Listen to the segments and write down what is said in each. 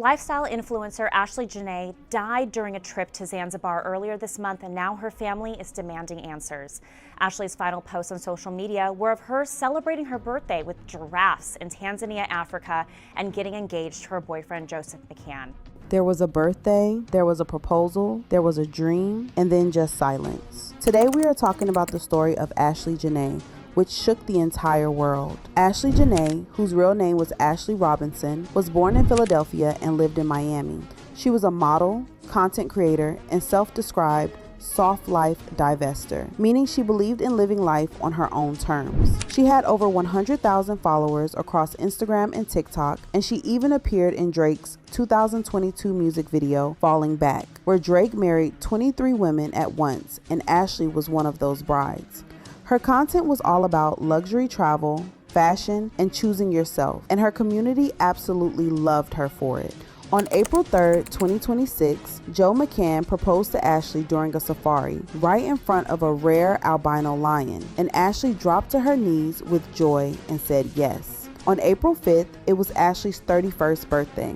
Lifestyle influencer Ashlee Jenae died during a trip to Zanzibar earlier this month, and now her family is demanding answers. Ashlee's final posts on social media were of her celebrating her birthday with giraffes in Tanzania, Africa, and getting engaged to her boyfriend, Joe McCann. There was a birthday, there was a proposal, there was a dream, and then just silence. Today we are talking about the story of Ashlee Jenae, which shook the entire world. Ashlee Jenae, whose real name was Ashley Robinson, was born in Philadelphia and lived in Miami. She was a model, content creator, and self-described soft life divester, meaning she believed in living life on her own terms. She had over 100,000 followers across Instagram and TikTok, and she even appeared in Drake's 2022 music video, Falling Back, where Drake married 23 women at once, and Ashlee was one of those brides. Her content was all about luxury travel, fashion, and choosing yourself, and her community absolutely loved her for it. On April 3rd, 2026, Joe McCann proposed to Ashlee during a safari right in front of a rare albino lion, and Ashlee dropped to her knees with joy and said yes. On April 5th, it was Ashlee's 31st birthday,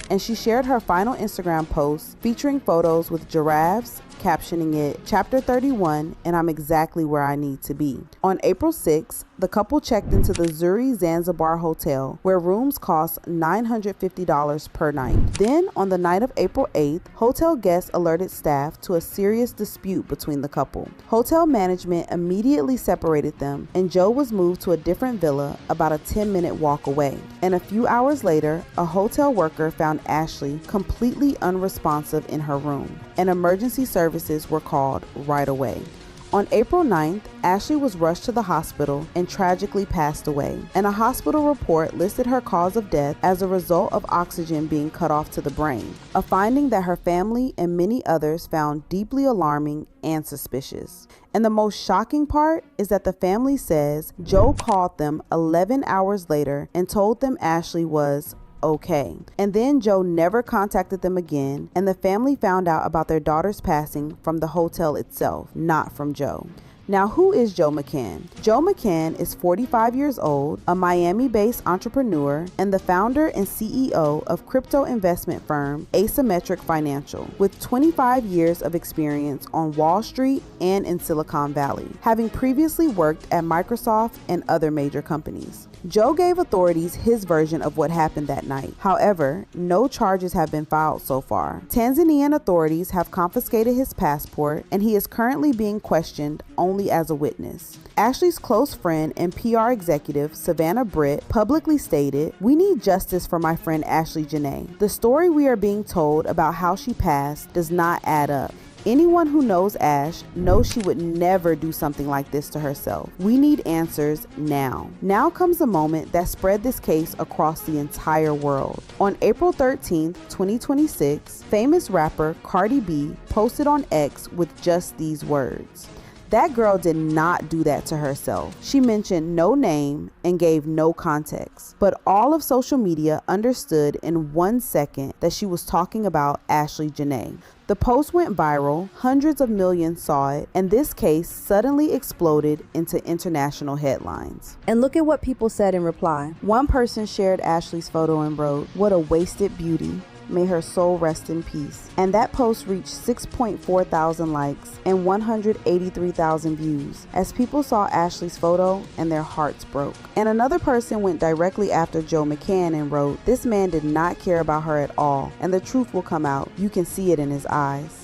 and she shared her final Instagram post featuring photos with giraffes, captioning it, Chapter 31, and I'm exactly where I need to be. On April 6th, the couple checked into the Zuri Zanzibar Hotel, where rooms cost $950 per night. Then, on the night of April 8th, hotel guests alerted staff to a serious dispute between the couple. Hotel management immediately separated them, and Joe was moved to a different villa about a 10-minute walk away. And a few hours later, a hotel worker found Ashlee completely unresponsive in her room, and emergency services were called right away. On April 9th, Ashlee was rushed to the hospital and tragically passed away, and a hospital report listed her cause of death as a result of oxygen being cut off to the brain, a finding that her family and many others found deeply alarming and suspicious. And the most shocking part is that the family says Joe called them 11 hours later and told them Ashlee was okay. And then Joe never contacted them again, and the family found out about their daughter's passing from the hotel itself, not from Joe. Now, who is Joe McCann? Joe McCann is 45 years old, a Miami-based entrepreneur, and the founder and CEO of crypto investment firm Asymmetric Financial, with 25 years of experience on Wall Street and in Silicon Valley, having previously worked at Microsoft and other major companies. Joe gave authorities his version of what happened that night. However, no charges have been filed so far. Tanzanian authorities have confiscated his passport, and he is currently being questioned only as a witness. Ashlee's close friend and PR executive, Savannah Britt, publicly stated, "We need justice for my friend Ashlee Jenae. The story we are being told about how she passed does not add up. Anyone who knows Ash knows she would never do something like this to herself. We need answers now." Now comes the moment that spread this case across the entire world. On April 13th, 2026, famous rapper Cardi B posted on X with just these words. That girl did not do that to herself. She mentioned no name and gave no context, but all of social media understood in 1 second that she was talking about Ashlee Jenae. The post went viral, hundreds of millions saw it, and this case suddenly exploded into international headlines. And look at what people said in reply. One person shared Ashlee's photo and wrote, "What a wasted beauty. May her soul rest in peace." And that post reached 6.4 thousand likes and 183,000 views as people saw Ashlee's photo and their hearts broke. And another person went directly after Joe McCann and wrote, "This man did not care about her at all, and the truth will come out. You can see it in his eyes."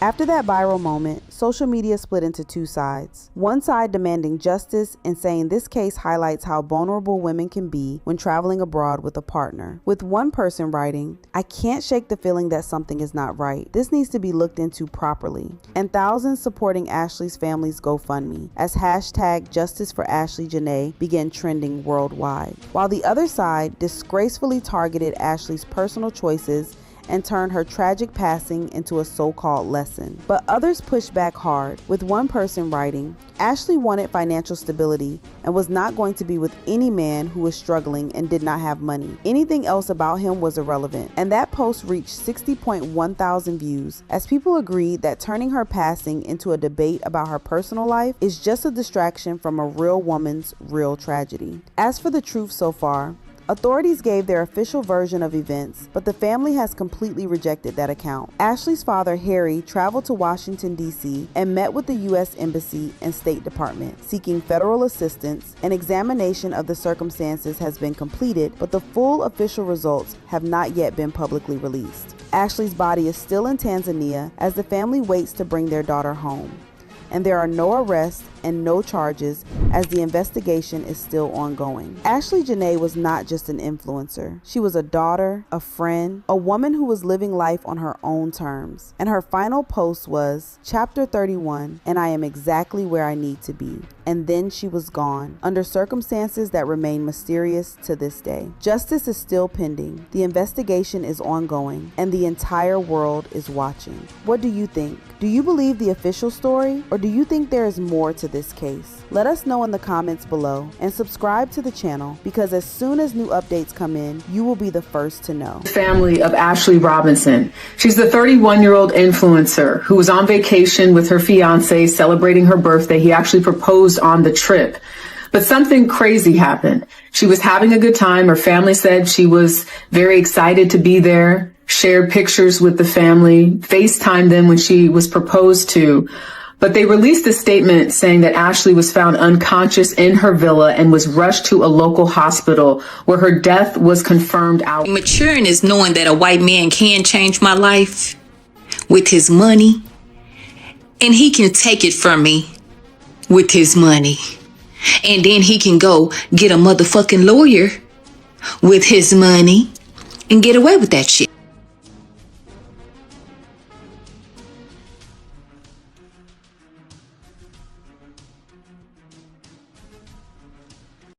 After that viral moment, social media split into two sides. One side demanding justice and saying this case highlights how vulnerable women can be when traveling abroad with a partner. With one person writing, "I can't shake the feeling that something is not right. This needs to be looked into properly." And thousands supporting Ashlee's family's GoFundMe as hashtag Justice for Ashlee Jenae began trending worldwide. While the other side disgracefully targeted Ashlee's personal choices and turned her tragic passing into a so-called lesson. But others pushed back hard, with one person writing, "Ashlee wanted financial stability and was not going to be with any man who was struggling and did not have money. Anything else about him was irrelevant." And that post reached 60.1 thousand views as people agreed that turning her passing into a debate about her personal life is just a distraction from a real woman's real tragedy. As for the truth so far, Authorities gave their official version of events, but the family has completely rejected that account. Ashlee's father, Harry, traveled to Washington, D.C. and met with the U.S. Embassy and State Department, seeking federal assistance. An examination of the circumstances has been completed, but the full official results have not yet been publicly released. Ashlee's body is still in Tanzania as the family waits to bring their daughter home. And there are no arrests and no charges as the investigation is still ongoing. Ashlee Jenae was not just an influencer. She was a daughter, a friend, a woman who was living life on her own terms. And her final post was, Chapter 31, and I am exactly where I need to be. And then she was gone, under circumstances that remain mysterious to this day. Justice is still pending, the investigation is ongoing, and the entire world is watching. What do you think? Do you believe the official story, or do you think there is more to this case? Let us know in the comments below, and subscribe to the channel, because as soon as new updates come in, you will be the first to know. Family of Ashlee Robinson. She's the 31-year-old influencer who was on vacation with her fiance celebrating her birthday. He actually proposed on the trip. But something crazy happened. She was having a good time. Her family said she was very excited to be there, shared pictures with the family, FaceTimed them when she was proposed to. But they released a statement saying that Ashlee was found unconscious in her villa and was rushed to a local hospital where her death was confirmed out. Maturing is knowing that a white man can change my life with his money, and he can take it from me with his money. And then he can go get a motherfucking lawyer with his money and get away with that shit.